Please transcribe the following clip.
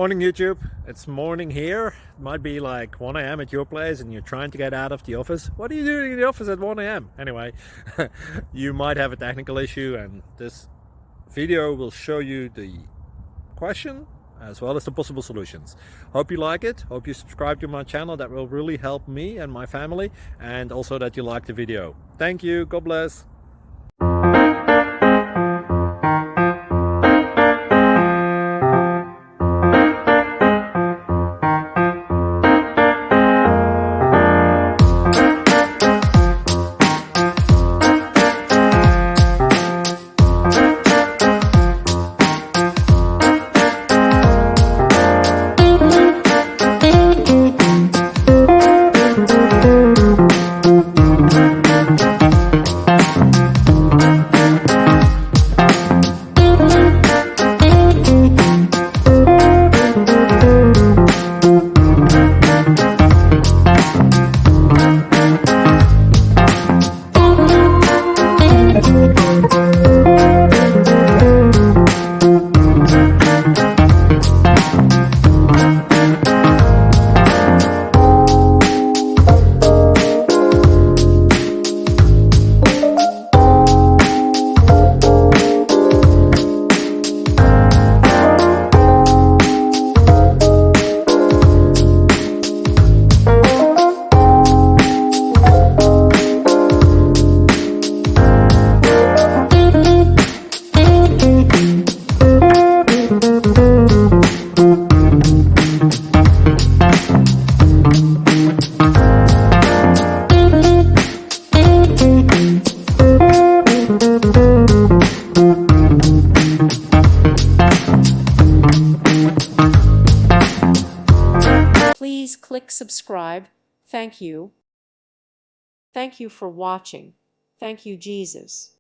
Morning YouTube, it's morning here. It might be like 1 a.m. at your place and you're trying to get out of the office. What are you doing in the office at 1 a.m.? Anyway, you might have a technical issue and this video will show you the question as well as the possible solutions. Hope you like it, hope you subscribe to my channel. That will really help me and my family, and also that you like the video. Thank you, God bless. Please click subscribe. Thank you. Thank you for watching. Thank you, Jesus.